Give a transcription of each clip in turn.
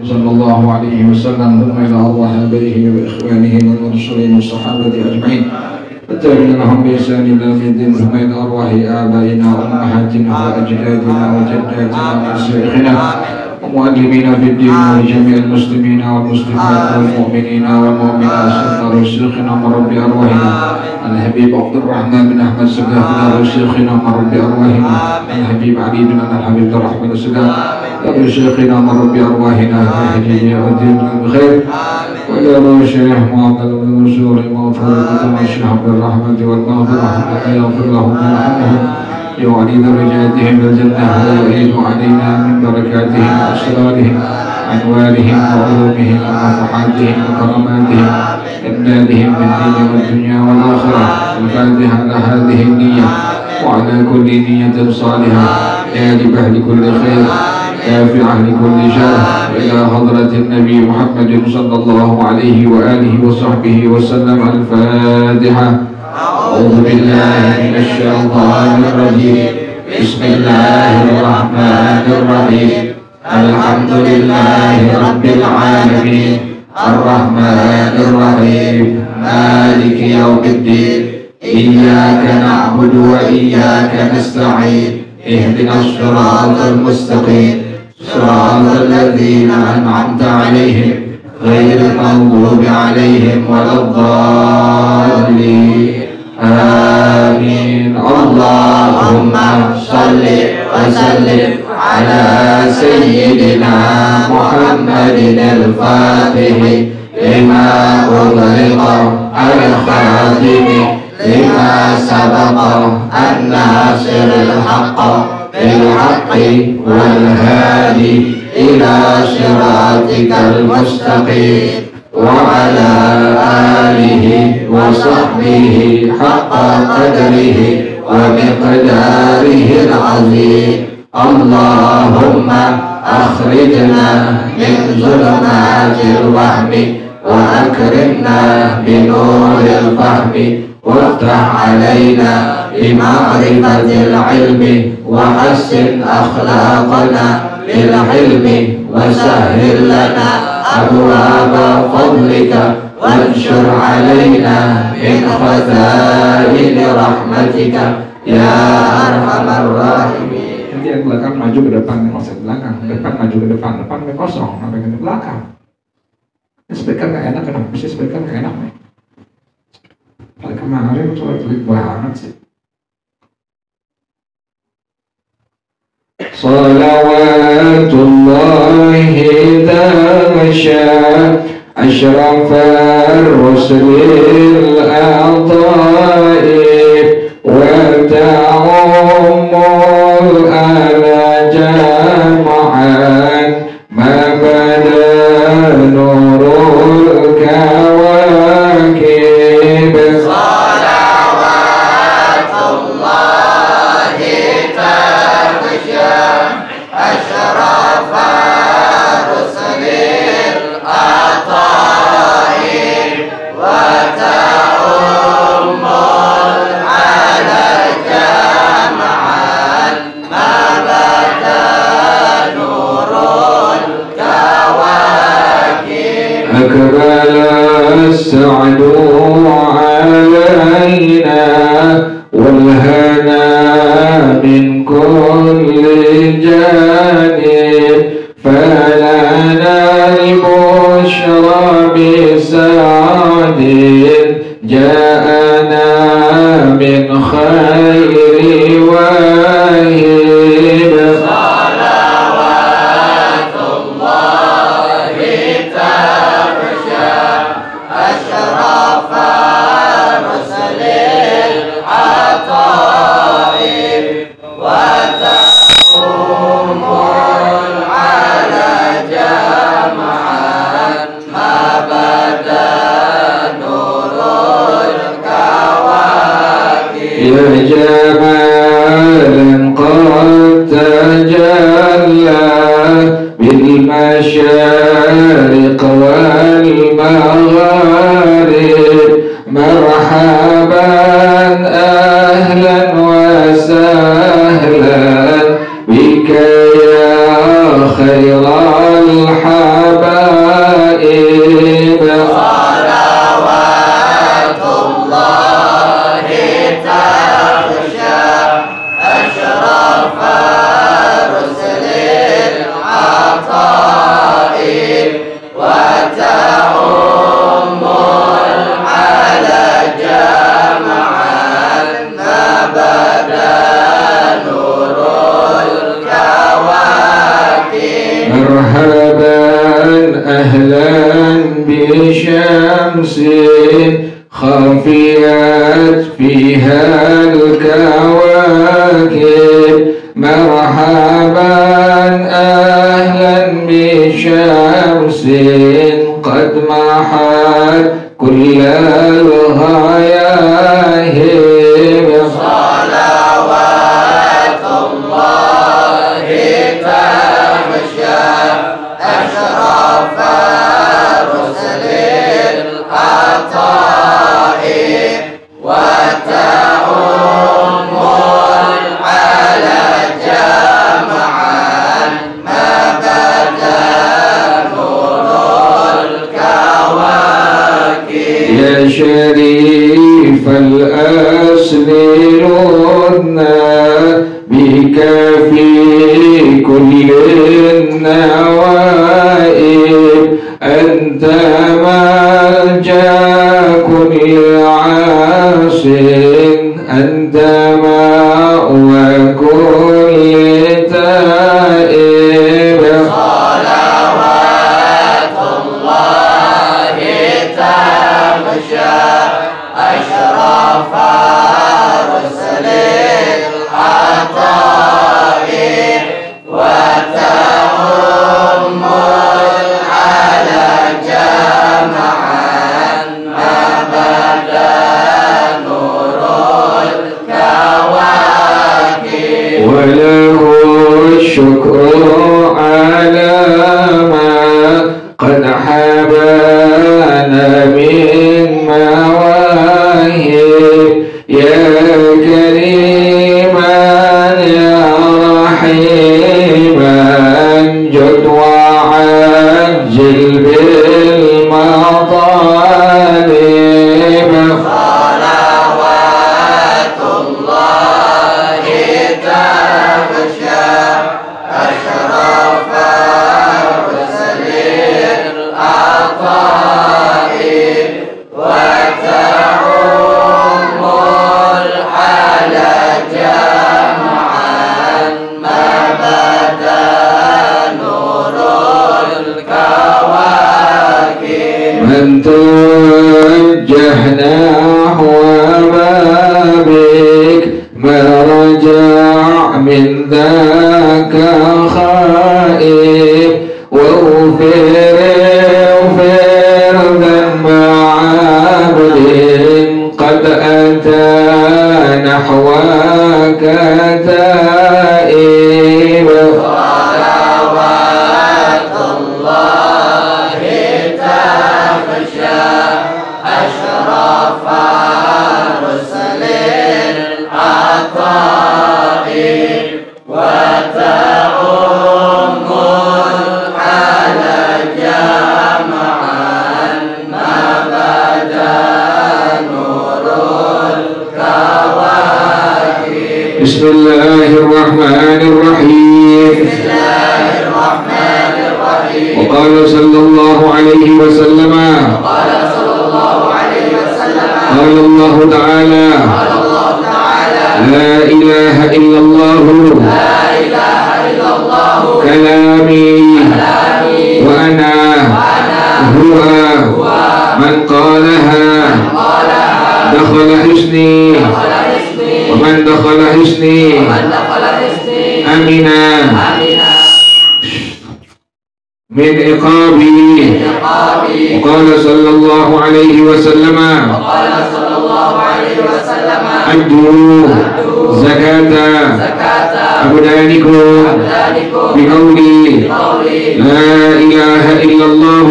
صلى الله عليه وسلم ثم إلى أرواح آبائه وإخوانه والمرسلين والصحابة أجمعين والتابعين لهم بإحسان إلى يوم الدين ثم إلى أرواح آبائنا وأمهاتنا وأجدادنا وجداتنا ومشايخنا ومعلمينا في الدين ولجميع المسلمين والمسلمات والمؤمنين والمؤمنات سيدنا وشيخنا ورب أرواحنا الحبيب عبد الرحمن بن أحمد سيدنا وشيخنا ورب أرواحنا الحبيب علي بن الحبيب عبد الرحمن سيدنا وشيخنا ورب أرواحنا الحبيب ودين بخير وإلى روح الشيخ محمد بن منصور وفرقة الشيخ عبد الرحمن والمغفرة يغفر لهم ويرحمهم يعلي درجاتهم بالجنة ويعيد علينا من بركاتهم وأسرارهم أنوارهم وعلومهم ونفحاتهم وكراماتهم إمدادهم بالدين والدنيا والآخرة. الفاتحة على هذه النية وعلى كل نية صالحة جالبة لكل خير دافعة لكل شر إلى حضرة النبي محمد صلى الله عليه وآله وصحبه وسلم. الفاتحة. أعوذ بالله من الشيطان الرجيم. بسم الله الرحمن الرحيم. الحمد لله رب العالمين الرحمن الرحيم مالك يوم الدين إياك نعبد وإياك نستعين اهدنا الصراط المستقيم صراط الذين أنعمت عليهم غير المغضوب عليهم ولا الضالين. آمين. اللهم صل وسلم على سيدنا محمد الفاتح لما أغلق الخاتم لما سبق الناصر الحق بالحق والهادي إلى صراطك المستقيم وعلى آله وصحبه حق قدره ومقداره العظيم. اللهم أخرجنا من ظلمات الوهم وأكرمنا بنور الفهم وافتح علينا بمعرفة العلم وحسن أخلاقنا بالعلم وسهل لنا أبواب فضلك وانشر علينا من خزائن رحمتك يا أرحم الراحمين. Nanti yang belakang maju ke depan, yang ke belakang, depan maju ke depan kosong, sampai ke belakang. Speaker nggak enak, kenapa sih speaker nggak enak nih? Kemarin soal pelit banget sih. Salawatullahi damasya ashrafar rusulil a'taib wa ta'umul ala jama'an ma bada nurul kawakib. Salawatullahi damasya ashrafar rusulil a'taib wa ta'umul ala jama'an ma bada nurul kawakib. Akbala as-sa'du alayna wal hana min kulli janib falana al-bushra bisa'adin ja'ana min khairi wahib. Salawatullahi tabsha ashrafa rusulil a'taib wa ta'umul ala jama'an ma bada nurul kawakib. Ya jamalan qad tajalla bil masyariq wal magharib marhaban ahlan wa sahlan bika ya khairal habib. أهلا بشمس خفيت فيها الكواكب مرحبا أهلا بشمس قد محت كل الغياهب صلوات الله تمشى أشرف رسل العطاء وتعم على جمعا ما بدا نور الكواكب يا شريف الأصل لنا بك في كل النوائب أنت ملجأ كل عاص أنت مأوى كل تائب صلوات الله تمشى أشرف رسل العطاء وتعم على جمعا ما بدا نور الكواكب وله الشكر على ما قد حبانا من مواهب يا كريما يا رحيما جد وعجل بالمطالب صلوات الله تمشى أشرف رسل العطاء وتعم على جمعا ما بدا نور الكواكب من توجهنا نحو بابك ما رجع من ذاك خائب واغفر ذنب عبد قد أتى نحوك تائب صلوات الله تمشى أشرف رسل العطاء وتعم على جمعا ما بدا نور الكواكب بسم الله الرحمن الرحيم بسم الله الرحمن الرحيم وقال صلى الله عليه وسلم قال الله تعالى لا إله إلا الله كلامي وأنا هو من قالها دخل حسني ومن دخل حسني أمنا من عقابي وقال صلى الله عليه وسلم أدوا زكاة أبدانكم بقولي لا إله إلا الله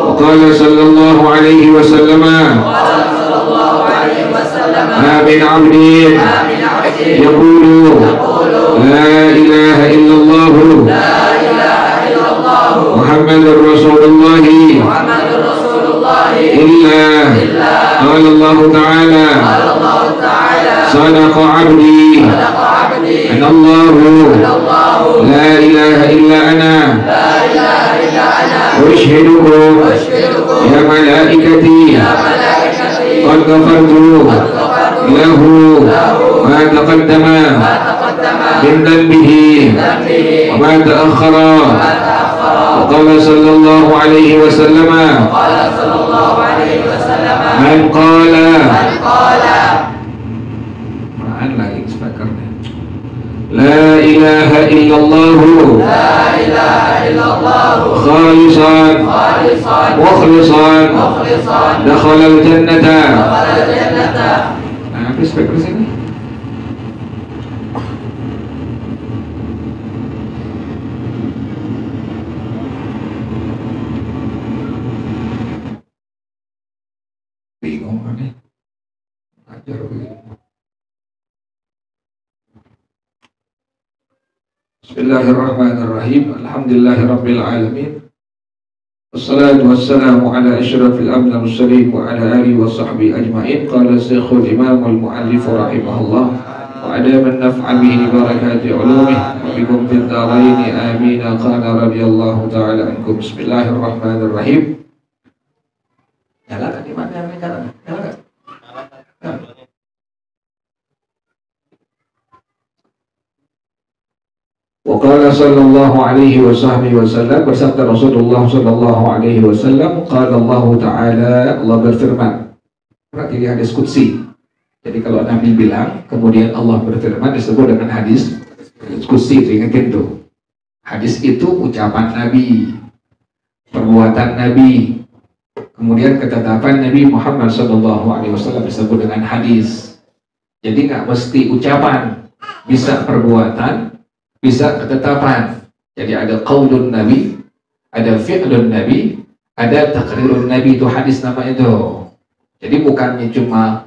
وقال صلى الله عليه وسلم ما من عبد يقول لا إله إلا الله محمد رسول الله إلا قال الله تعالى صدق عبدي أن الله لا إله إلا أنا وأشهدكم يا ملائكتي قد غفرت له ما تقدم من ذنبه وما تأخر Qala sallallahu alaihi wasallam. Man qala. Mana lagi speakernya? La ilaha illallah. Khalisan. Mukhlisan. Dakhala al-jannata. Nah, apa speaker sini? Bingung aneh. Ajar bingung. Bismillahirrahmanirrahim. Alhamdulillahirabbil alamin. Wassalatu wassalamu ala asyrafil anbiya'i wal mursalin wa ala alihi wa sahbihi ajma'in. Qala Syekhul Imam wal Mu'allif rahimahullah wa adaman naf'a bihi barakati ulumih wa bikum fid dharain amin. Qala radhiyallahu ta'ala ankum. Bismillahirrahmanirrahim. Nyalakan di mana yang nyalakan? Nyalakan. Wa qala sallallahu alaihi wasallam, bersabda Rasulullah sallallahu alaihi wasallam, qala Allah Ta'ala, Allah berfirman. Berarti ini hadis qudsi. Jadi kalau Nabi bilang kemudian Allah berfirman disebut dengan hadis qudsi, itu ingatin tuh. Hadis itu ucapan Nabi, perbuatan Nabi, kemudian ketetapan Nabi Muhammad sallallahu alaihi wasallam disebut dengan hadis. Jadi nggak mesti ucapan, bisa perbuatan, bisa ketetapan. Jadi ada qaulun Nabi, ada fi'lun Nabi, ada taqrirun Nabi, itu hadis nama itu. Jadi bukannya cuma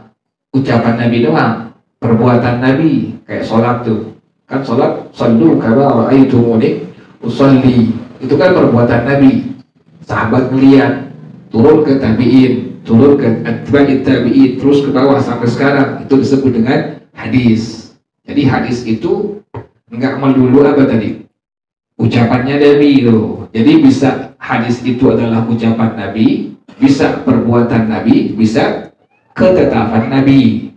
ucapan Nabi doang, perbuatan Nabi, kayak sholat tuh. Kan sholat, sallu kama ra'aitumuni usolli, itu kan perbuatan Nabi. Sahabat melihat, turun ke tabi'in, turun ke atba'it tabi'in, terus ke bawah sampai sekarang, itu disebut dengan hadis. Jadi hadis itu enggak melulu apa tadi? Ucapannya Nabi itu. Jadi bisa hadis itu adalah ucapan Nabi, bisa perbuatan Nabi, bisa ketetapan Nabi.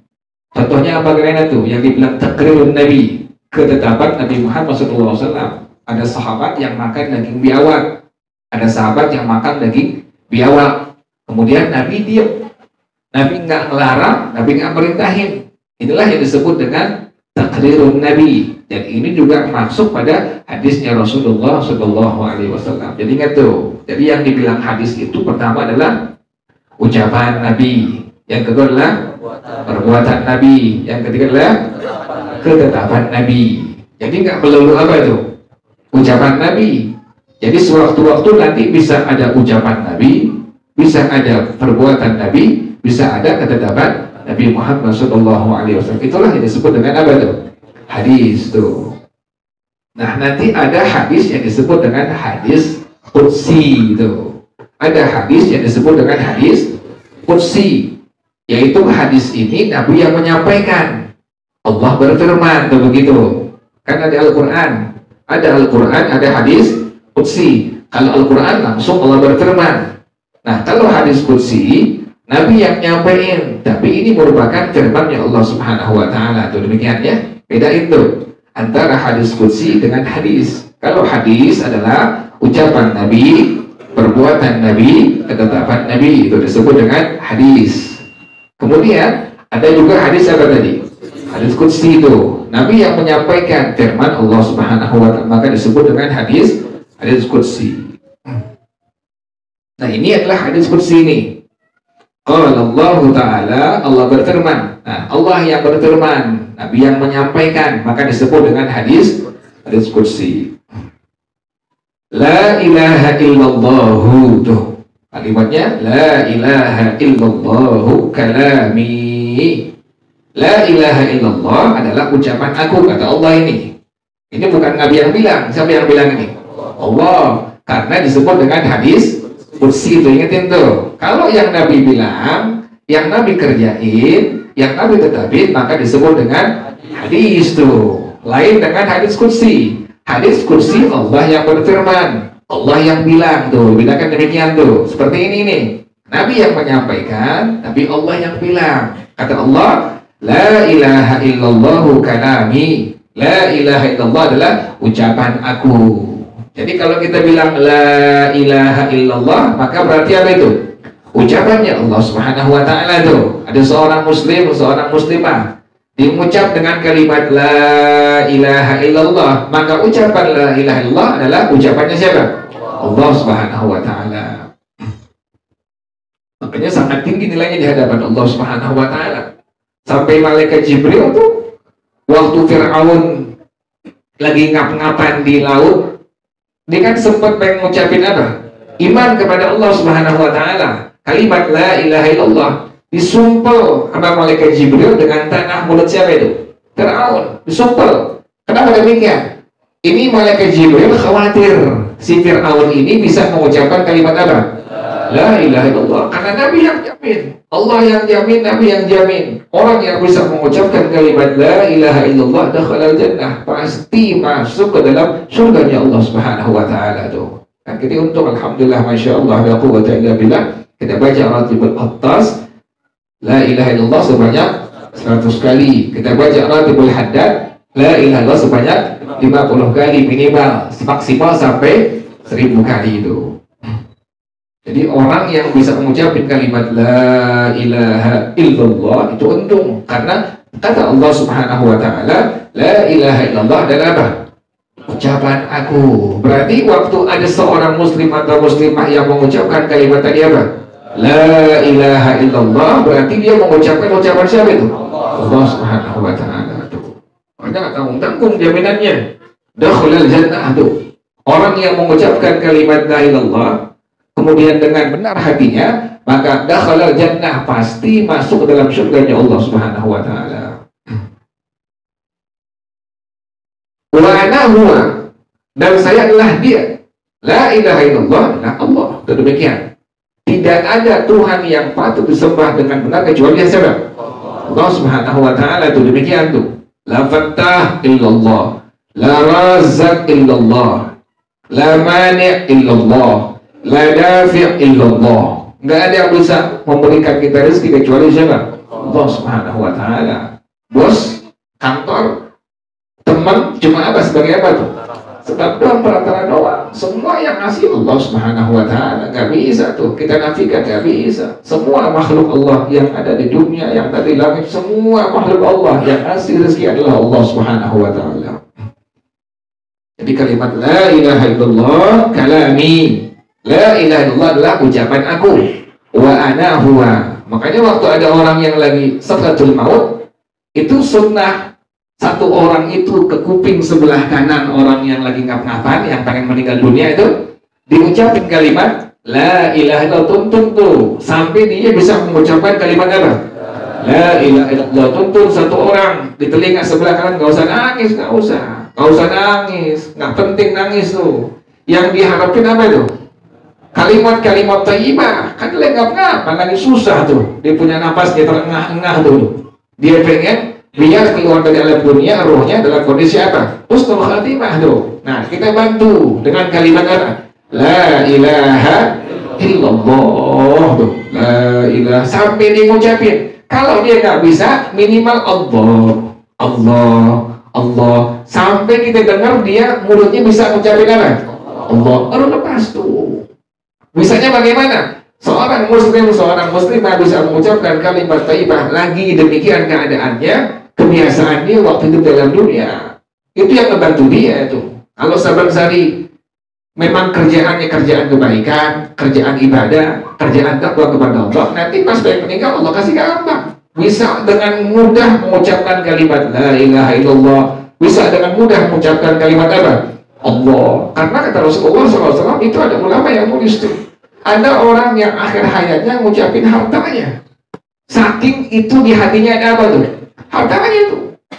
Contohnya apa kira-kira tuh? Yang dibilang taqrirun Nabi, ketetapan Nabi Muhammad SAW. Ada sahabat yang makan daging biawak, ada sahabat yang makan daging biawak. Kemudian Nabi diam, Nabi nggak ngelarang, Nabi nggak merintahin. Inilah yang disebut dengan taqrirun Nabi. Dan ini juga masuk pada hadisnya Rasulullah Shallallahu Alaihi Wasallam. Jadi ingat tuh. Jadi yang dibilang hadis itu pertama adalah ucapan Nabi, yang kedua adalah perbuatan Nabi, yang ketiga adalah ketetapan Nabi. Jadi nggak melulu apa itu? Ucapan Nabi. Jadi sewaktu-waktu nanti bisa ada ucapan Nabi, bisa ada perbuatan Nabi, bisa ada ketetapan Nabi Muhammad Shallallahu Alaihi Wasallam. Itulah yang disebut dengan apa tuh? Hadis tuh. Nah, nanti ada hadis yang disebut dengan hadis qudsi itu. Ada hadis yang disebut dengan hadis qudsi, yaitu hadis ini Nabi yang menyampaikan. Allah berfirman tuh begitu. Kan ada Al-Qur'an, ada hadis qudsi. Kalau Al-Qur'an langsung Allah berfirman. Nah, kalau hadis qudsi Nabi yang nyampein, tapi ini merupakan firman-Nya Allah Subhanahu wa taala. Tuh demikian ya. Beda itu antara hadis qudsi dengan hadis. Kalau hadis adalah ucapan Nabi, perbuatan Nabi, ketetapan Nabi, itu disebut dengan hadis. Kemudian ada juga hadis apa tadi? Hadis qudsi itu Nabi yang menyampaikan firman Allah Subhanahu wa taala, maka disebut dengan hadis qudsi. Nah, ini adalah hadis qudsi ini. Qala Allah Ta'ala, Allah berfirman. Nah, Allah yang berfirman, Nabi yang menyampaikan, maka disebut dengan hadis qudsi. La ilaha illallahu, tuh kalimatnya, la ilaha illallahu kalami. La ilaha illallah adalah ucapan aku, kata Allah ini. Ini bukan Nabi yang bilang. Siapa yang bilang ini? Allah. Karena disebut dengan hadis qudsi itu, ingetin tuh. Kalau yang Nabi bilang, yang Nabi kerjain, yang Nabi tetapin, maka disebut dengan hadis tuh. Lain dengan hadis qudsi. Hadis qudsi Allah yang berfirman, Allah yang bilang tuh. Bedakan demikian tuh. Seperti ini nih. Nabi yang menyampaikan, tapi Allah yang bilang. Kata Allah, la ilaha illallahu kalami. La ilaha illallah adalah ucapan aku. Jadi kalau kita bilang la ilaha illallah, maka berarti apa itu? Ucapannya Allah Subhanahu wa taala itu. Ada seorang muslim, seorang muslimah diucap dengan kalimat la ilaha illallah, maka ucapan la ilaha illallah adalah ucapannya siapa? Allah Subhanahu wa taala. Makanya sangat tinggi nilainya di hadapan Allah Subhanahu wa taala. Sampai malaikat Jibril tuh waktu Fir'aun lagi ngap-ngapan di laut, dia kan sempat pengen ngucapin apa? Iman kepada Allah Subhanahu wa taala. Kalimat la ilaha illallah disumpel sama malaikat Jibril dengan tanah mulut siapa itu? Fir'aun. Disumpel. Kenapa demikian? Ini malaikat Jibril khawatir si Fir'aun ini bisa mengucapkan kalimat apa? La ilaha illallah. Karena Nabi yang jamin, Allah yang jamin, Nabi yang jamin. Orang yang bisa mengucapkan kalimat la ilaha illallah dakhalal jannah, pasti masuk ke dalam surganya Allah Subhanahu wa taala tuh. Dan kita untung alhamdulillah, masyaallah, la quwwata illa billah, kita baca ratibul atas la ilaha illallah sebanyak 100 kali. Kita baca ratibul haddad la ilaha illallah sebanyak 50 kali minimal, maksimal sampai 1000 kali itu. Jadi orang yang bisa mengucapkan kalimat la ilaha illallah itu untung, karena kata Allah Subhanahu wa taala, la ilaha illallah adalah apa? Ucapan aku. Berarti waktu ada seorang muslim atau muslimah yang mengucapkan kalimat tadi apa? La ilaha illallah, berarti dia mengucapkan ucapan siapa itu? Allah Subhanahu wa taala itu. Ada tanggung-tanggung jaminannya. Dakhalal jannah itu. Orang yang mengucapkan kalimat la ilallah kemudian dengan benar hatinya, maka dakhalal jannah, pasti masuk ke dalam surganya Allah Subhanahu wa taala. Wa ana huwa, dan saya adalah dia. La ilaha illallah adalah Allah. Demikian. Tidak ada Tuhan yang patut disembah dengan benar kecuali siapa? Allah Subhanahu wa taala. Itu demikian tuh. La fattah illallah, la razzaq illallah, la mani' illallah, la dafi' illallah. Nggak ada yang bisa memberikan kita rezeki kecuali siapa? Allah Subhanahu wa taala. Bos, kantor, teman, cuma apa sebagai apa tuh? Sebab doang, perantara doang. Semua yang ngasih Allah Subhanahu wa taala. Nggak bisa tuh kita nafikan, nggak bisa. Semua makhluk Allah yang ada di dunia, yang ada di langit, semua makhluk Allah yang ngasih rezeki adalah Allah Subhanahu wa taala. Jadi kalimat la ilaha illallah kalami. La ilaha illallah adalah ucapan aku. Wa ana huwa. Makanya waktu ada orang yang lagi sakratul maut, itu sunnah satu orang itu ke kuping sebelah kanan orang yang lagi ngap-ngapan, yang pengen meninggal dunia itu, diucapin kalimat la ilaha illallah, tuntun tuh sampai dia bisa mengucapkan kalimat apa? La ilaha illallah. Tuntun satu orang di telinga sebelah kanan, gak usah nangis, gak usah nangis, nggak penting nangis tuh. Yang diharapin apa itu? Kalimat-kalimat thayyibah. Kan dia ngap-ngapan lagi susah tuh, dia punya napas, dia terengah-engah tuh, dia pengen biar keluar dari alam dunia, rohnya dalam kondisi apa? Husnul khatimah tuh. Nah, kita bantu dengan kalimat apa? La ilaha illallah tuh. La ilaha, sampai dia ngucapin. Kalau dia nggak bisa, minimal Allah, sampai kita dengar dia mulutnya bisa ngucapin apa? Allah. Baru lepas tuh. Misalnya bagaimana? Seorang muslim, seorang muslimah bisa mengucapkan kalimat thayyibah, lagi demikian keadaannya, kebiasaannya waktu itu dalam dunia, itu yang membantu dia itu. Kalau Saban Sari memang kerjaannya kerjaan kebaikan, kerjaan ibadah, kerjaan takwa kepada Allah, nanti pas baik meninggal Allah kasih gampang, bisa dengan mudah mengucapkan kalimat la ilaha illallah, bisa dengan mudah mengucapkan kalimat apa? Allah. Karena kata Rasulullah SAW, itu ada ulama yang nulis tuh, ada orang yang akhir hayatnya ngucapin hartanya, saking itu di hatinya ada apa tuh? Hartanya itu.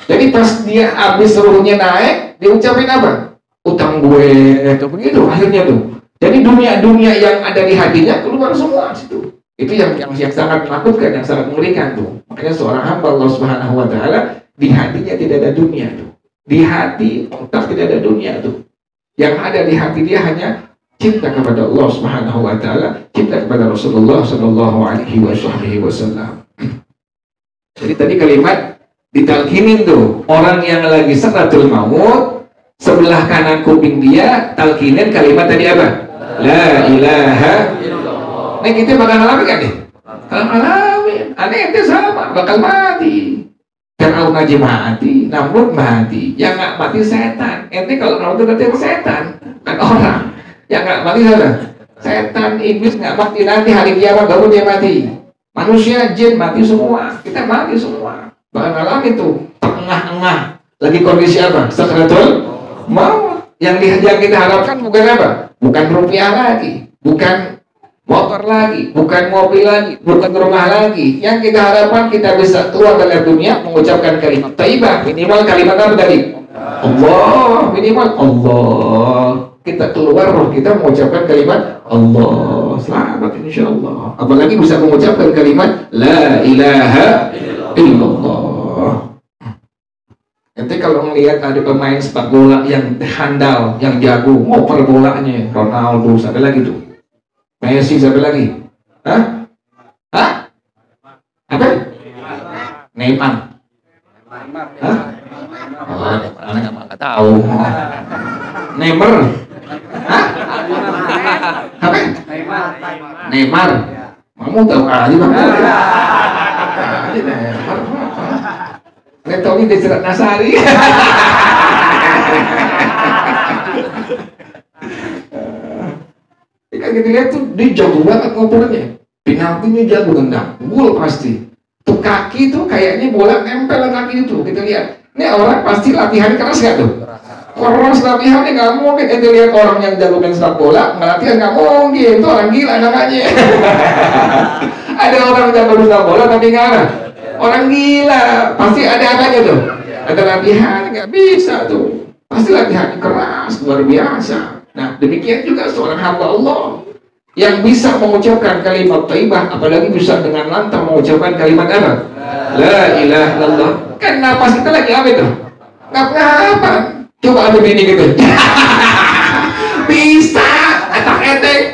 Jadi pas dia habis seluruhnya naik, dia ucapin apa? Utang gue, itu begitu akhirnya tuh. Jadi dunia-dunia yang ada di hatinya keluar semua situ. Itu yang sangat menakutkan, yang sangat mengerikan tuh. Makanya seorang hamba Allah Subhanahu wa taala, di hatinya tidak ada dunia tuh. Di hati otak tidak ada dunia tuh. Yang ada di hati dia hanya cinta kepada Allah Subhanahu wa taala, cinta kepada Rasulullah sallallahu alaihi wasallam. Jadi tadi kalimat ditalkinin tuh, orang yang lagi sakratul maut sebelah kanan kuping dia talkinin kalimat tadi apa? La ilaha illallah. Nah kita bakal ngalamin kan nih? Ngalamin. Aneh itu sama, bakal mati. Fir'aun aja mati, Namrud mati. Yang nggak mati setan. Ente kalau Namrud itu setan, kan orang. Yang nggak mati siapa? Setan, iblis nggak mati, nanti hari kiamat baru dia mati. Manusia, jin mati semua. Kita mati semua. Bakal ngalamin tuh. Tengah-tengah. Lagi kondisi apa? Sakratul maut. Yang kita harapkan bukan apa? Bukan rupiah lagi, bukan motor lagi, bukan mobil lagi, bukan rumah lagi. Yang kita harapkan kita bisa keluar dari dunia mengucapkan kalimat thayyibah, minimal kalimat apa tadi? Allah, minimal Allah. Kita keluar roh kita mengucapkan kalimat Allah, selamat insyaallah. Apalagi bisa mengucapkan kalimat la ilaha illallah. Nanti kalau melihat ada pemain sepak bola yang handal, yang jago, ngoper bolanya, Ronaldo, siapa lagi tuh? Messi, siapa lagi? Hah? Hah? Apa? Neymar. Hah? Oh, anak nggak tahu. Neymar. Hah? Apa? Neymar. Kamu tahu aja bang? Neymar. Tahu ini Desrat Nasari. Kan kita lihat tuh dia jago banget ngopernya. Penaltinya jago tendang, gol pasti. Tuh kaki tuh kayaknya bola nempel kaki itu. Kita lihat. Ini orang pasti latihan keras gak tuh? Keras latihannya nggak mungkin. Kita lihat orang yang jago main sepak bola ngelatihan nggak mungkin. Itu orang gila namanya. Ada orang jago sepak bola tapi nggak ada. Orang gila, pasti ada apanya tuh? Ada latihan, nggak bisa tuh. Pasti latihan keras, luar biasa. Nah, demikian juga seorang hamba Allah yang bisa mengucapkan kalimat thayyibah, apalagi bisa dengan lantang mengucapkan kalimat apa? La ilaha illallah. Kan napas kita lagi apa itu? Nggak apa-apa. Coba ada bini gitu. Bisa, etak-etek.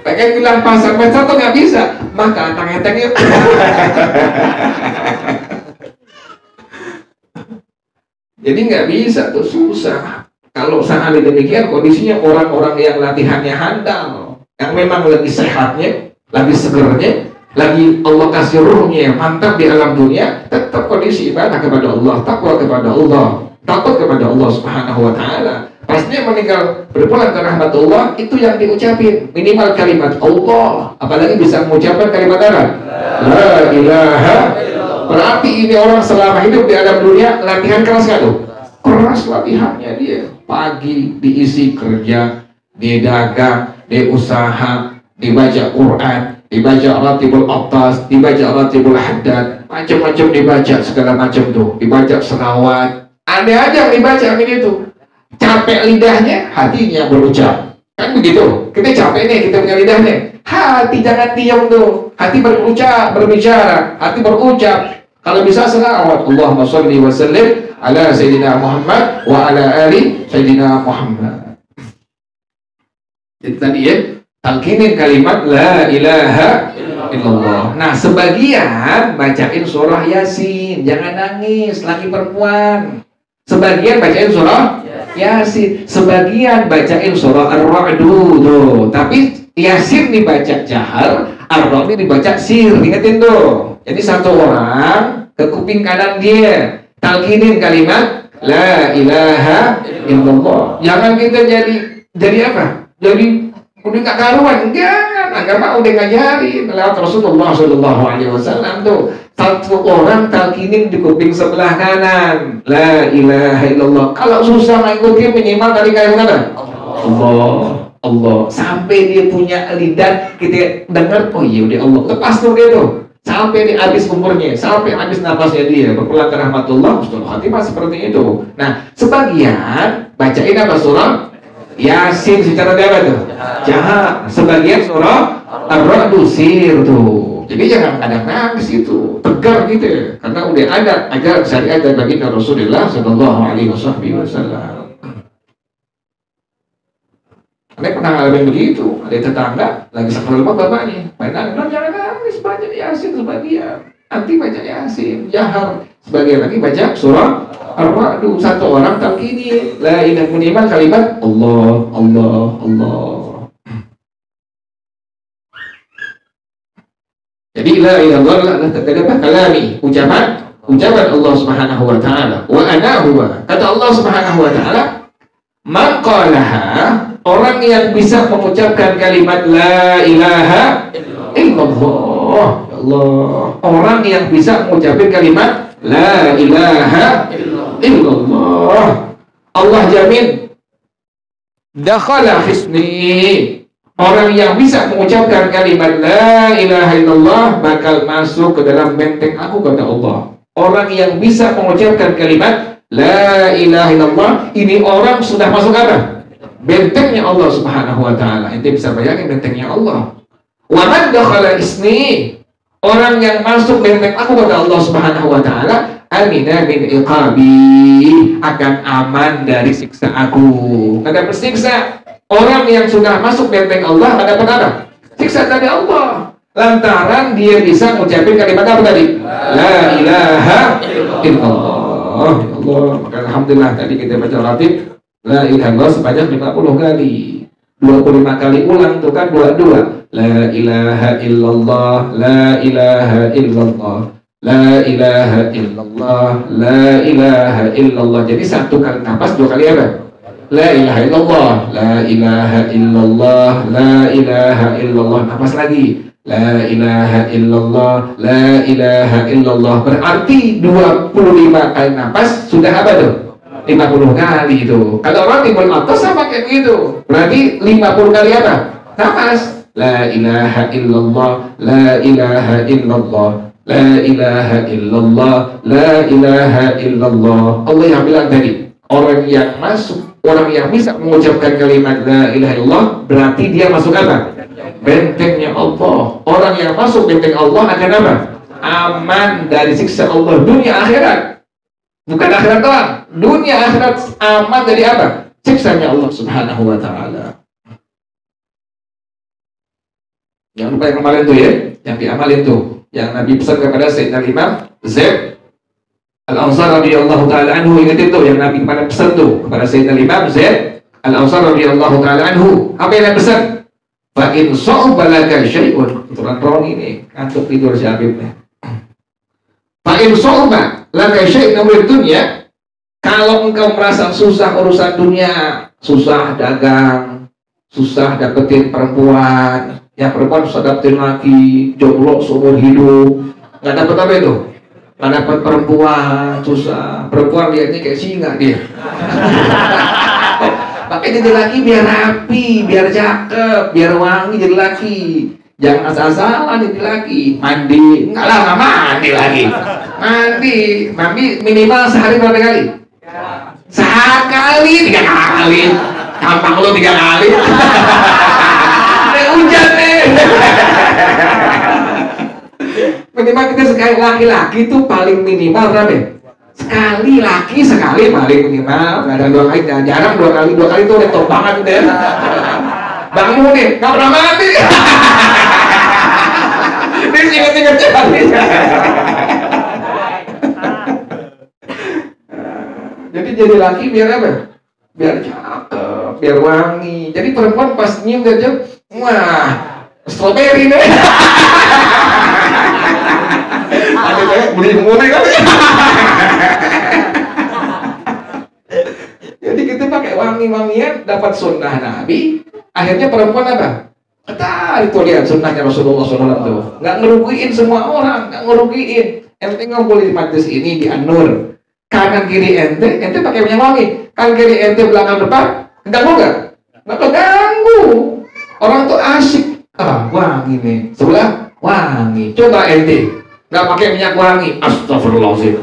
Pengen bilang pasar tuh nggak bisa, maka tang-tang yuk. Jadi nggak bisa tuh, susah. Kalau seandainya demikian kondisinya orang-orang yang latihannya handal, yang memang lagi sehatnya, lagi segernya, lagi Allah kasih ruhnya mantap di alam dunia, tetap kondisi ibadah kepada Allah, takwa kepada Allah, takut kepada Allah Subhanahu wa Ta'ala. Pastinya meninggal berpulang ke rahmat Allah itu yang diucapin minimal kalimat Allah, apalagi bisa mengucapkan kalimat apa? La ilaha. Berarti ini orang selama hidup di alam dunia latihan keras gak tuh? Keras latihannya dia. Pagi diisi kerja, dia dagang, dia usaha, dibaca Quran, dibaca Ratibul Atas, dibaca Ratibul Haddad, macam-macam dibaca segala macam tuh, dibaca selawat. Ada aja yang dibaca itu. Capek lidahnya, hatinya berucap. Kan begitu. Kita capek nih, kita punya lidahnya. Hati jangan diam tuh. Hati berucap, berbicara, hati berucap. Kalau bisa selawat, Allahumma sholli wa sallim ala Sayyidina Muhammad wa ala ali Sayyidina Muhammad. Jadi tadi ya, talqinin kalimat la ilaha illallah. Nah, sebagian bacain surah Yasin, jangan nangis, laki perempuan. Sebagian bacain surah Yasin, sebagian bacain surah Ar-Ra'du tuh. Tapi Yasin dibaca jahar, Ar-Ra'du dibaca sir. Ingetin tuh. Jadi satu orang ke kuping kanan dia talqinin kalimat la ilaha illallah. Jangan kita jadi apa? Jadi udah nggak karuan, jangan. Agama udah ngajarin lewat Rasulullah Shallallahu Alaihi Wasallam tuh. Satu orang talqinin di kuping sebelah kanan la ilaha illallah. Kalau susah mengikuti minimal kali kalimat apa? Allah, Allah. Sampai dia punya lidah kita dengar, oh iya udah Allah. Lepas tuh dia tuh. Sampai di habis umurnya, sampai habis napasnya dia berpulang ke rahmatullah, husnul khatimah seperti itu. Nah, sebagian bacain apa surah Yasin secara apa tuh? Jahat. Sebagian surah Ar-Ra'du sir tuh. Jadi jangan kadang nangis itu, tegar gitu ya. Karena udah ada ajar syariat dan baginda Rasulullah Sallallahu Alaihi Wasallam. Anda pernah ngalamin begitu? Ada tetangga lagi sakral rumah bapaknya, main nangis, jangan nangis, baca Yasin sebagian. Nanti baca Yasin, jahar. Sebagian lagi baca surah Ar-Ra'du, satu orang talqini la ilaha minimal kalimat Allah, Allah, Allah. Jadi la ilaha illallah adalah kalami, ucapan Allah Subhanahu wa taala. Wa ana huwa, kata Allah Subhanahu wa taala, man qalaha, orang yang bisa mengucapkan kalimat la ilaha illallah. Ya Allah, orang yang bisa mengucapkan kalimat la ilaha illallah, Allah jamin dakhala hisni. Orang yang bisa mengucapkan kalimat la ilaha illallah bakal masuk ke dalam benteng aku, kata Allah. Orang yang bisa mengucapkan kalimat la ilaha illallah, ini orang sudah masuk apa? Bentengnya Allah Subhanahu wa taala. Ente bisa bayangin bentengnya Allah. Wa man dakhala isni, orang yang masuk benteng aku, kata Allah Subhanahu wa taala, amina min iqabi, akan aman dari siksa aku. Kada bersiksa. Orang yang sudah masuk benteng Allah ada apa? Siksa dari Allah. Lantaran dia bisa mengucapkan kalimat apa tadi? La ilaha illallah. Ya Allah, maka alhamdulillah tadi kita baca ratib la ilaha illallah sebanyak 50 kali. 25 kali ulang itu kan dua. La ilaha illallah, la ilaha illallah, la ilaha illallah, la ilaha illallah. Jadi satu kali nafas, dua kali apa? La ilaha illallah, la ilaha illallah, la ilaha illallah. Nafas lagi. La ilaha illallah, la ilaha illallah. Berarti 25 kali nafas sudah apa tuh? 50 kali itu. Kalau orang timbul atas sama kayak gitu. Berarti 50 kali apa? Nafas. La ilaha illallah, la ilaha illallah, la ilaha illallah, la ilaha illallah. Allah yang bilang tadi, orang yang masuk, orang yang bisa mengucapkan kalimat la ilaha illallah, berarti dia masuk apa? Bentengnya Allah. Orang yang masuk benteng Allah akan apa? Aman dari siksa Allah dunia akhirat. Bukan akhirat doang, dunia akhirat aman dari apa? Siksanya Allah Subhanahu wa taala. Jangan lupa yang kemarin tuh ya, yang diamalin tuh, yang Nabi pesan kepada Sayyidina Imam Zaid Al-Ansar radhiyallahu taala anhu. Ingat itu yang Nabi kemarin pesan tuh kepada Sayyidina Imam Zaid Al-Ansar radhiyallahu taala anhu. Apa yang Nabi pesan? Fa in sa'balaka syai'un. Kebetulan Ron ini kantuk tidur si Habib nih. Fa in sa'balaka syai'un min dunya, kalau engkau merasa susah urusan dunia, susah dagang, susah dapetin perempuan, yang perempuan susah dapetin laki, jomblo seumur hidup, nggak dapet apa itu? Nggak dapet perempuan, susah. Perempuan lihatnya kayak singa dia. Pakai jadi laki biar rapi, biar cakep, biar wangi jadi laki. Jangan asal-asalan jadi laki. Mandi, enggak lah, nggak mandi lagi. Mandi minimal sehari berapa kali? Sekali, 3 kali. Gampang lo 3 kali. Hujan nih. Minimal kita sekali, laki-laki itu paling minimal berapa? Sekali laki, sekali paling minimal. Nggak ada 2 kali, jarang 2 kali. 2 kali itu udah top banget deh. Bangun nih, nggak pernah mati. Dia inget-inget cari. Jadi laki biar apa? Biar cakep, biar wangi. Jadi perempuan pas nyium dia, wah, stroberi nih. Ada kayak beli murni kali. Jadi kita pakai wangi-wangian, dapat sunnah Nabi. Akhirnya perempuan apa? Kata itu lihat sunnahnya Rasulullah SAW tuh. Nggak ngerugiin semua orang, nggak ngerugiin. Ente ngumpul di majlis ini di An-Nur. Kanan kiri ente pakai minyak wangi. Kanan kiri ente belakang depan, ganggu nggak? Nggak keganggu. Orang tuh asik. Ah, wangi nih. Sebelah wangi. Coba ente nggak pakai minyak wangi. Astagfirullahaladzim.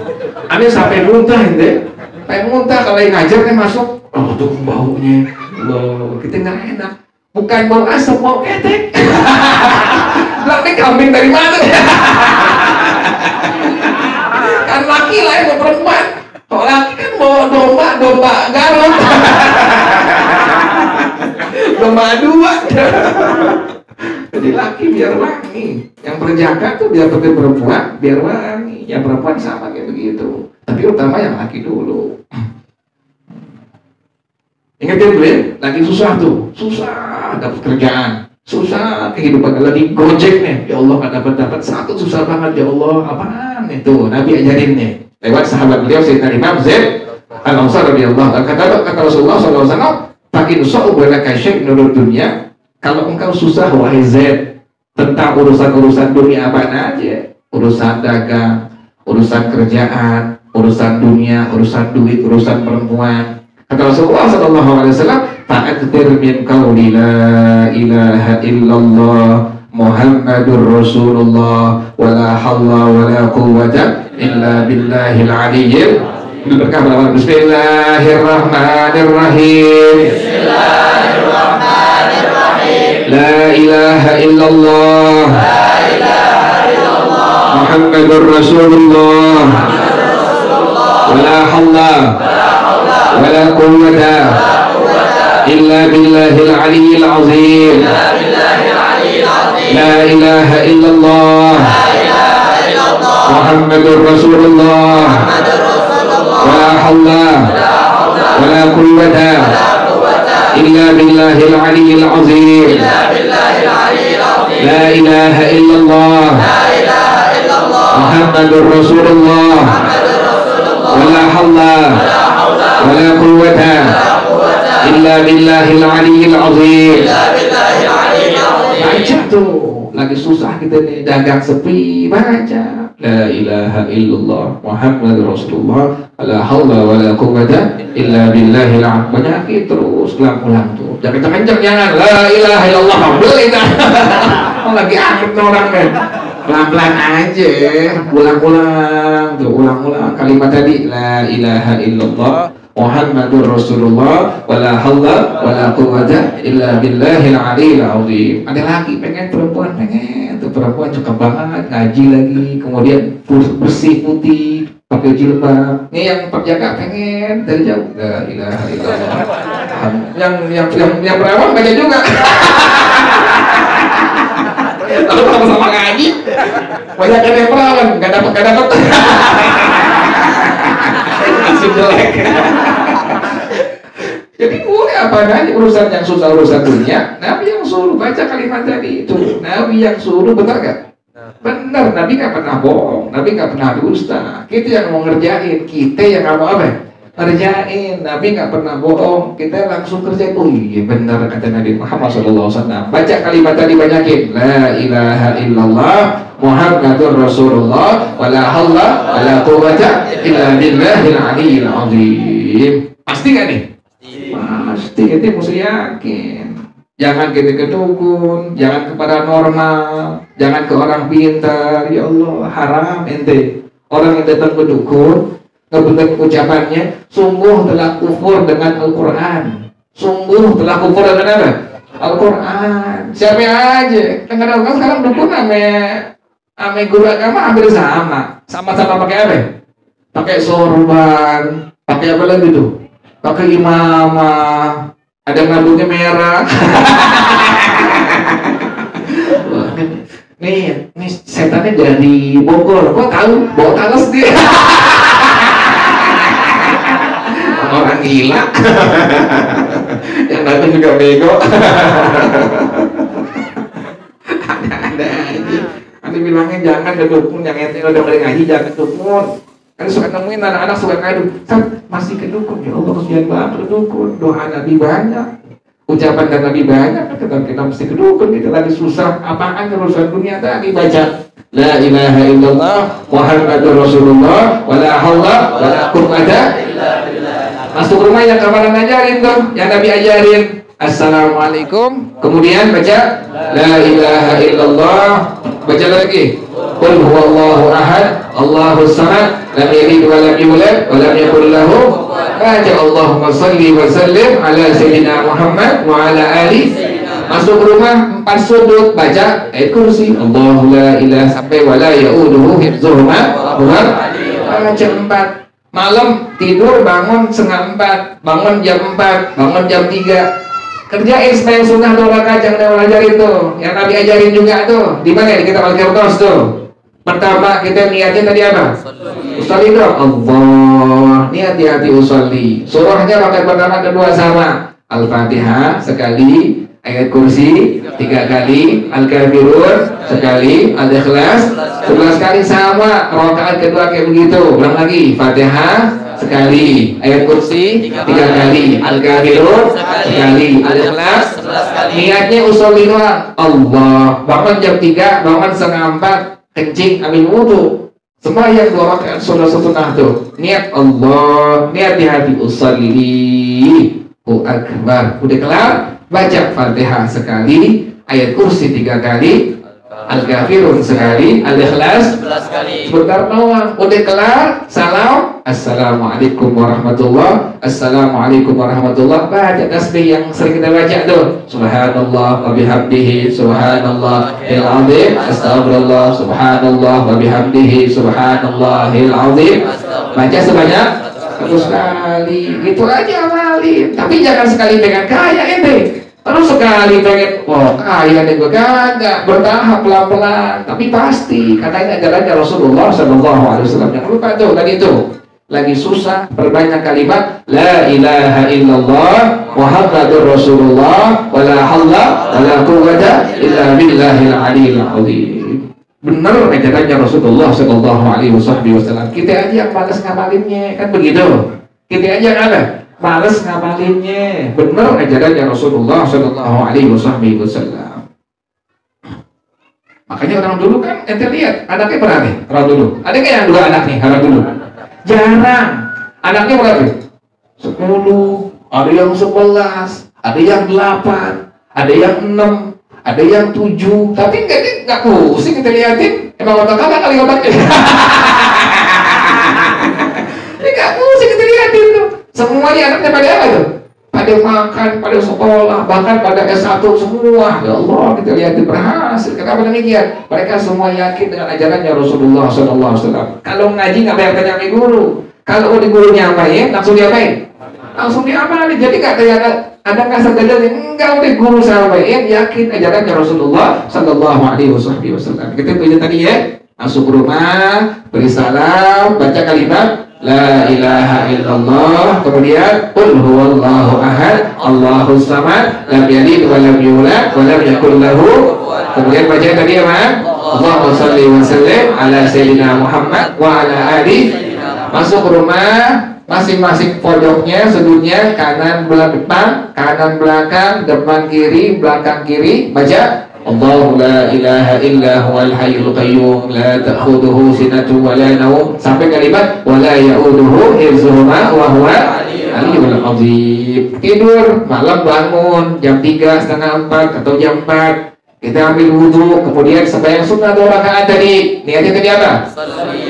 Aneh sampai muntah ente. Pengen muntah kalau yang ngajar nih masuk. Oh tuh baunya. Loh, kita nggak enak. Bukan bau asap, bau ketek. Lah ini kambing dari mana? Kan laki lah yang perempuan. Kalau laki kan bawa domba Garut. Domba 2. Jadi laki biar wangi. Yang berjaga tuh biar perempuan biar wangi. Yang perempuan sama kayak begitu. Tapi utama yang laki dulu. Ingat ya beliau, lagi susah tuh, susah dapat kerjaan, susah kehidupan, lagi gojek nih, ya Allah nggak dapat satu, susah banget ya Allah, apaan itu? Nabi ajarin nih, lewat sahabat beliau Sayyidina Imam Zaid Al-Ansari radhiyallahu anhu, kata Rasulullah SAW, "Fakin sa'ubana kasyik menurut dunia, kalau engkau susah wahai Zaid tentang urusan dunia apa aja, urusan dagang, urusan kerjaan, urusan dunia, urusan duit, urusan perempuan." Kata Rasulullah SAW, "Fa'akthir min qawli la ilaha illallah Muhammadur Rasulullah wa la hawla wa la quwwata illa billahil aliyyil." Bismillahirrahmanirrahim. Bismillahirrahmanirrahim. La ilaha illallah Muhammadur Rasulullah wa la hawla ولا قوة إلا بالله العلي العظيم لا إله إلا الله محمد رسول الله ولا حول ولا قوة إلا بالله العلي العظيم لا إله إلا الله محمد رسول الله ولا حول ولا قوة إلا بالله العلي العظيم. Baca tuh, lagi susah kita nih, dagang sepi, baca la ilaha illallah Muhammadur Rasulullah la haula wala quwwata illa billahil azim. Banyakin terus ulang-ulang tuh, jangan kenceng, jangan la ilaha illallah beli dah. Lagi aktif orang kan, pelan-pelan aja, ulang-ulang tuh, ulang-ulang kalimat tadi la ilaha illallah Muhammadur Rasulullah wala haula wala quwwata illa billahil aliyil azim. Ada lagi pengen perempuan, pengen tuh perempuan cakep banget, ngaji lagi, kemudian bersih putih, pakai jilbab. Ini yang penjaga pengen dari jauh la ilaha illallah. Yang perawan banyak juga. Lalu sama-sama ngaji, banyak yang perawan, nggak dapat. Masih jelek. Jadi boleh apa aja urusan yang susah, urusan dunia. Nabi yang suruh baca kalimat tadi itu. Nabi yang suruh, benar gak? Benar. Nabi gak pernah bohong. Nabi gak pernah dusta. Kita yang mau ngerjain, kita yang gak mau apa? Ngerjain. Nabi gak pernah bohong. Kita langsung kerjain. Oh iya benar kata Nabi Muhammad SAW. Baca kalimat tadi banyakin. La ilaha illallah Muhammadur Rasulullah wala haula wala quwwata illa billahil aliyil azim. Pasti gak nih? Pasti. Kita mesti yakin. Jangan kita ke dukun, jangan ke paranormal, jangan ke orang pintar. Ya Allah, haram ente. Orang yang datang ke dukun, ngebetul ucapannya, sungguh telah kufur dengan Al-Quran. Sungguh telah kufur dengan apa? Al-Quran. Siapa aja? Kadang-kadang sekarang dukun ame guru agama hampir sama-sama pakai apa? Pakai sorban, pakai apa lagi tuh? Pakai imamah, ada rambutnya merah. nih setannya dari Bogor, kok tahu? Bawa talas dia. Orang gila. Yang datang juga bego. Ada aja. Nanti bilangnya jangan ke dukun, yang ente udah mulai ngaji jangan ke dukun. Kan suka nemuin anak-anak suka ngadu, masih ke dukun, ya Allah kesian banget ke dukun. Doa Nabi banyak, ucapan dan Nabi banyak, kita mesti ke dukun. Kita lagi susah, apaan urusan dunia tadi baca la ilaha illallah Muhammadur Rasulullah wala haula wala quwwata illa billah. Masuk rumah yang kamaran ajarin tuh, yang Nabi ajarin. Assalamualaikum, kemudian baca la ilaha illallah, baca lagi qul huwallahu ahad Allahus samad lam yalid wa lam yulad wa lam yakul lahu baca Allahumma shalli wa sallim ala sayyidina Muhammad wa ala ali. Masuk rumah 4 sudut baca ayat kursi Allahu la ilaha sampai wala yauduhu hifdzuhuma baca 4. Malam tidur bangun setengah 4, bangun jam 4, bangun jam 3. Kerjain sembahyang sunnah 2 rakaat yang Nabi ajarin tuh, yang Nabi ajarin juga tuh. Di mana? Di kitab Al-Qirtas tuh. Pertama kita niatnya tadi apa? Usolli dong. Allah, niat di hati usolli. Surahnya rakaat pertama kedua sama. Al-Fatihah sekali, ayat kursi 3 kali, Al-Kafirun sekali, Al-Ikhlas 11 kali sama. Rakaat kedua kayak begitu. Ulang lagi. Fatihah sekali, ayat kursi 3 kali, Al-Kafirun sekali, Al-Ikhlas 11 kali. Niatnya usolli doang. Allah. Bangun jam 3, bangun setengah 4, kencing, ambil wudhu, sembahyang 2 rakaat sunnah tuh. Niat Allah, niat di hati usolli akbar. Udah kelar, baca Fatihah sekali, ayat kursi 3 kali, Al-Kafirun sekali, Al-Ikhlas 11 kali. Sebentar doang. Udah kelar, salam, Assalamualaikum warahmatullah, Assalamualaikum warahmatullah. Baca tasbih yang sering kita baca tuh. Subhanallah wa bihamdihi, subhanallahil azim, astagfirullah, subhanallah wa bihamdihi, subhanallahil azim. Baca sebanyak 100 kali. Gitu aja amalin. Tapi jangan sekali pengen kaya ente. Terus sekali pengen, oh kaya nih gue, kagak, bertahap pelan-pelan, tapi pasti karena ini ajarannya Rasulullah SAW. Jangan lupa tuh tadi tuh, lagi susah perbanyak kalimat la ilaha illallah Muhammadur Rasulullah wala halla wala quwwata illa billahil aliyil azim. Bener ajarannya Rasulullah SAW. Kita aja yang malas ngamalinnya, kan begitu. Kita aja yang ada males ngamalinnya. Bener ajarannya Rasulullah SAW. Makanya orang dulu kan ente lihat anaknya berapa nih orang dulu? Ada nggak yang 2 anak nih orang dulu? Jarang. Anaknya berapa? 10, ada yang 11, ada yang 8, ada yang 6, ada yang 7. Tapi nggak pusing kita liatin. Emang otak kakak kali otaknya. Ini nggak pusing kita liatin tuh. Semuanya anaknya pada apa tuh? Pada makan, pada sekolah, bahkan pada S1 semua. Ya Allah, kita lihat berhasil. Kenapa demikian? Mereka semua yakin dengan ajarannya Rasulullah SAW. Kalau ngaji nggak bayar tanya sama guru. Kalau di gurunya apain, langsung diapain? Langsung diamalin. Jadi nggak ada nggak sadar enggak udah guru sampaikan yakin ajarannya Rasulullah SAW. Kita tujuan tadi ya. Masuk rumah, beri salam, baca kalimat la ilaha illallah, kemudian qul huwallahu ahad, Allahus samad, lam yalid wa lam yulad wa lam yakul lahu. Kemudian baca tadi apa? Allahumma shalli wa sallim ala sayyidina Muhammad wa ala alihi. Masuk rumah, masing-masing pojoknya, sudutnya, kanan depan, kanan belakang, depan kiri, belakang kiri, baca Allahu la ilaha illa huwal hayyul qayyum la ta'khudhuhu sinatun wa la nawm sampai kalimat wa la ya'uduhu hifdzuhuma wa huwa aliyyul azim. Tidur malam bangun jam 3, setengah 4 atau jam 4. Kita ambil wudhu, kemudian sembahyang sunnah 2 rakaat tadi. Niatnya tadi apa?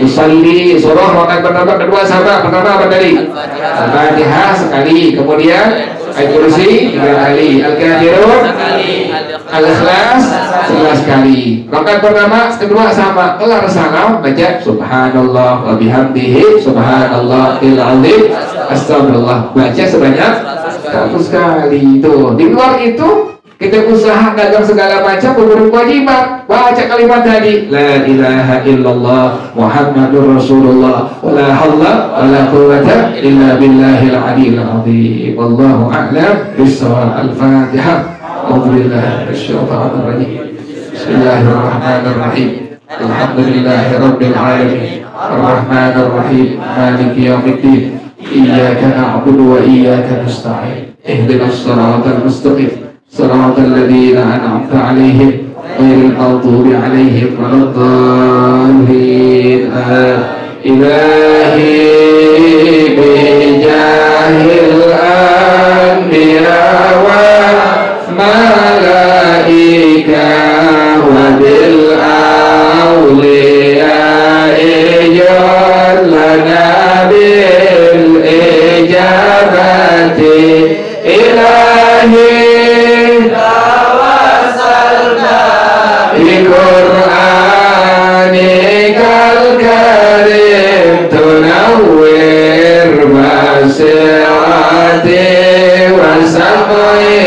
Usolli. Surah rakaat pertama kedua sama. Pertama apa tadi? Al-Fatihah sekali, kemudian ayat kursi 3 kali, Al-Kafirun Al-Ikhlas 11 kali. Rakaat pertama kedua sama. Kelar salam baca subhanallah wa bihamdihi subhanallahil azim astagfirullah. Baca sebanyak 100 kali. Itu. Di luar itu kita usaha dagang segala macam berburu kewajiban. Baca kalimat tadi la ilaha illallah Muhammadur Rasulullah wala hawla wala quwwata illa billahil aliyil azim. Wallahu a'lam bissawab. Al-Fatihah. A'udzubillahi minasyaitonir rajim. Bismillahirrahmanirrahim. Alhamdulillahi rabbil alamin. Arrahmanir rahim. Maliki yaumiddin. Iyyaka na'budu wa iyyaka nasta'in. Ihdinas siratal mustaqim. صراط الذين أنعمت عليهم غير المغضوب عليهم ولا الضالين. إلهي بجاه الأنبياء والملائكة وبالأولياء جلنا بالإجابة. إلهي بقرآنك الكريم تنور بصيرتي وسمعي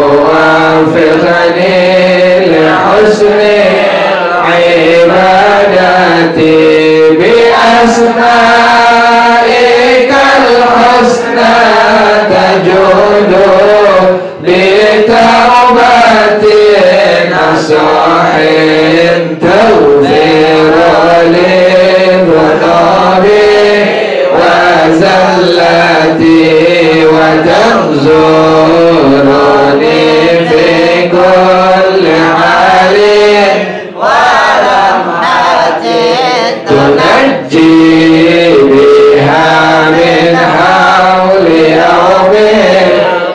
وفقني لحسن عبادتي بأسمائك الحسنى تجود بتوبتي نصح تغفر لي ذنوبي وزلتي وتنظرني في كل حال ولمحة تنجي بها من حول يوم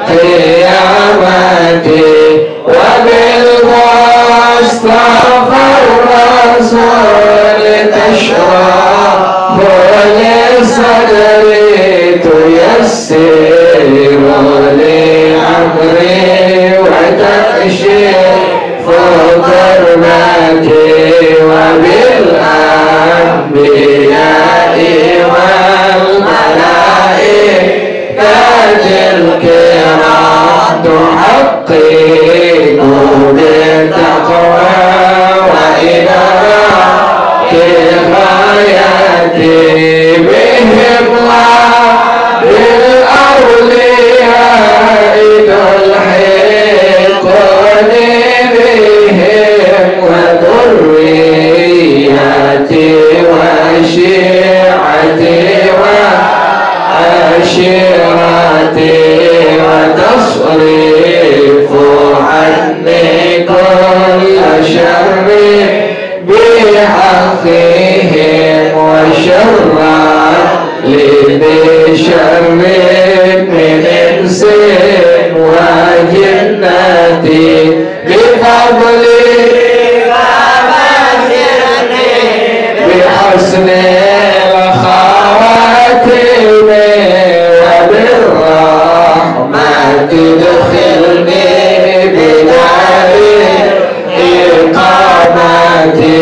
قيامتي وبالمصطفى الرسول تشرح لصدري تيسر لي أمري وتكشف كربتي وبالأنبياء والملائكة الكرام تحقق بالتقوى وإلى كفايتي بهم بالأولياء تلحقني بهم وذريتي وشيعتي وعشيرتي وتصرف عني كل شر بحقهم وشرا لبشر من إنس وجنتي بفضلي بحسن الخواتم وبالرحمة ادخلني بدار إقامتي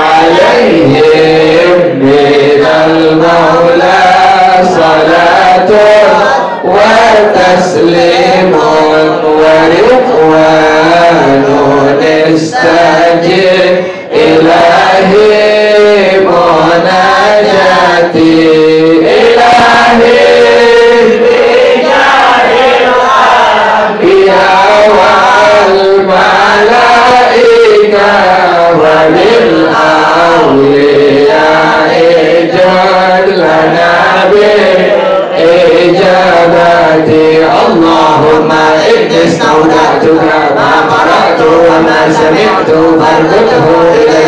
عليهم من المولى صلاة وتسليم ورضوان استجب إلهي مناجاتي إلهي بجاه الأنبياء والملائكة وللأولياء اجعل لنا بإجابتي اللهم إني استودعتك ما قرأت وما سمعت فارجعه إلي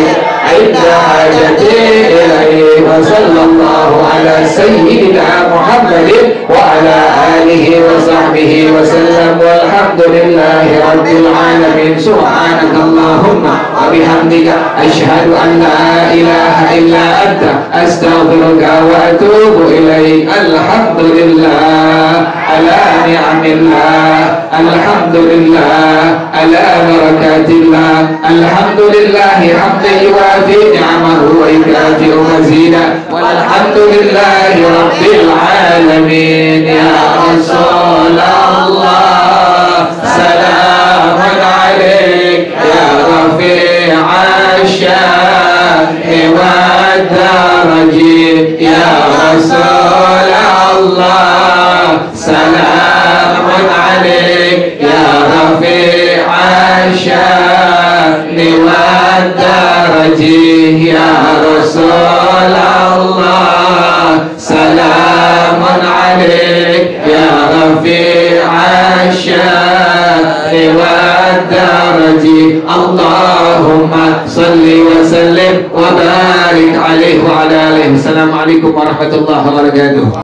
عند حاجتي إليه وصلى الله على سيدنا محمد وعلى آله وصحبه وسلم والحمد لله رب العالمين سبحانك اللهم وبحمدك أشهد أن لا إله إلا أنت أستغفرك وأتوب إليك الحمد لله على نعم الله الحمد لله على بركات الله الحمد لله حمدا يوافي نعمه ويكافئ مزيدا والحمد لله رب العالمين يا رسول الله سلام عليك يا رفيع الشان والدرج يا رسول الله سلام عليك يا رفيع الشان والدرج يا رسول الله سلام عليك يا رفيع الشان والدرج اللهم صل وسلم وبارك عليه وعلى آله. السلام عليكم ورحمة الله وبركاته.